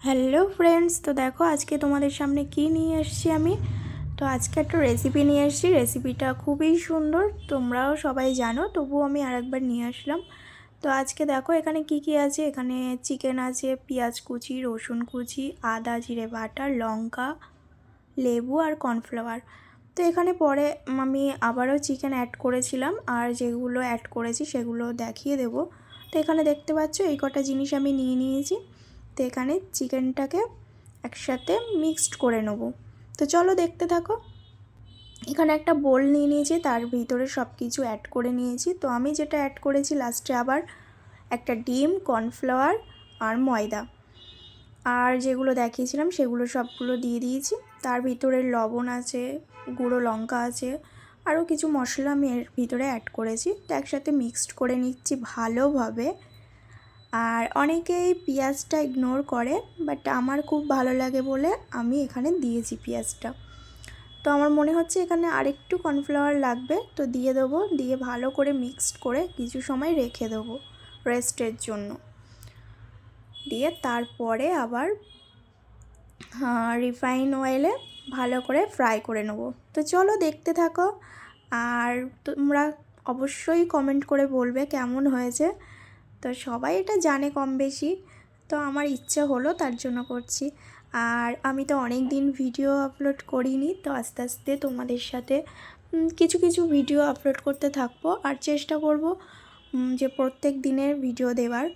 Hello friends, তো দেখো আজকে তোমাদের সামনে কি নিয়ে এসেছি আমি। তো আজকে একটা রেসিপি নিয়ে এসেছি। রেসিপিটা খুবই সুন্দর, তোমরাও সবাই জানো, তবুও আমি আরেকবার নিয়ে আসলাম। তো আজকে দেখো এখানে কি কি আছে। এখানে চিকেন আছে, পেঁয়াজ কুচি, রসুন কুচি, আদা জিরে বাটা, লঙ্কা, লেবু আর কর্নফ্লাওয়ার। তো এখানে পরে আমি আবারও চিকেন অ্যাড করেছিলাম, আর যেগুলো অ্যাড করেছি সেগুলো দেখিয়ে দেবো। তো এখানে দেখতে পাচ্ছ এই কটা জিনিস আমি নিয়ে নিয়েছি। তো এখানে চিকেনটাকে একসাথে মিক্সড করে নেব। তো চলো দেখতে থাকো। এখানে একটা বোল নিয়ে নিয়েছি, তার ভিতরে সব কিছু অ্যাড করে নিয়েছি। তো আমি যেটা অ্যাড করেছি লাস্টে আবার একটা ডিম, কর্নফ্লাওয়ার আর ময়দা, আর যেগুলো দেখিয়েছিলাম সেগুলো সবগুলো দিয়ে দিয়েছি। তার ভিতরে লবণ আছে, গুঁড়ো লঙ্কা আছে, আরও কিছু মশলা আমি এর ভিতরে অ্যাড করেছি। তো একসাথে মিক্সড করে নিচ্ছি ভালোভাবে। আর অনেকেই পেঁয়াজটা ইগনোর করে, বাট আমার খুব ভালো লাগে বলে আমি এখানে দিয়েছি পেঁয়াজটা। তো আমার মনে হচ্ছে এখানে আরেকটু কর্নফ্লাওয়ার লাগবে, তো দিয়ে দেবো। দিয়ে ভালো করে মিক্সড করে কিছু সময় রেখে দেবো রেস্টের জন্য। দিয়ে তারপরে আবার রিফাইন অয়েলে ভালো করে ফ্রাই করে নেব। তো চলো দেখতে থাকো। আর তোমরা অবশ্যই কমেন্ট করে বলবে কেমন হয়েছে। তো সবাই এটা জানে কম বেশি, তো আমার ইচ্ছা হলো তার জন্য করছি। আর আমি তো অনেক দিন ভিডিও আপলোড করিনি, তো আস্তে আস্তে তোমাদের সাথে কিছু কিছু ভিডিও আপলোড করতে থাকবো, আর চেষ্টা করব যে প্রত্যেক দিনের ভিডিও দেওয়ার।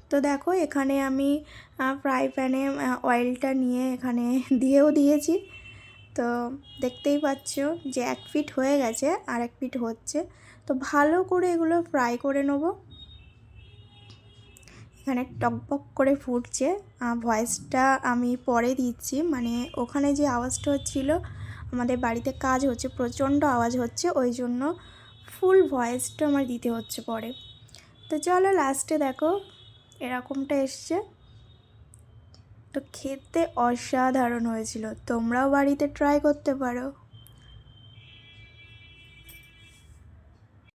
তো দেখো এখানে আমি ফ্রাই প্যানে অয়েলটা নিয়ে এখানে দিয়েও দিয়েছি। তো দেখতেই পাচ্ছ যে এক পিঠ হয়ে গেছে, আর এক পিঠ হচ্ছে। তো ভালো করে এগুলো ফ্রাই করে নেব। এখানে টকবক করে ফুটছে। ভয়েসটা আমি পরে দিচ্ছি, মানে ওখানে যে আওয়াজটা হচ্ছিল, আমাদের বাড়িতে কাজ হচ্ছে, প্রচণ্ড আওয়াজ হচ্ছে, ওই জন্য ফুল ভয়েসটা আমার দিতে হচ্ছে পরে। তো চলো লাস্টে দেখো এরকমটা এসছে। তো খেতে অসাধারণ হয়েছিল, তোমরাও বাড়িতে ট্রাই করতে পারো।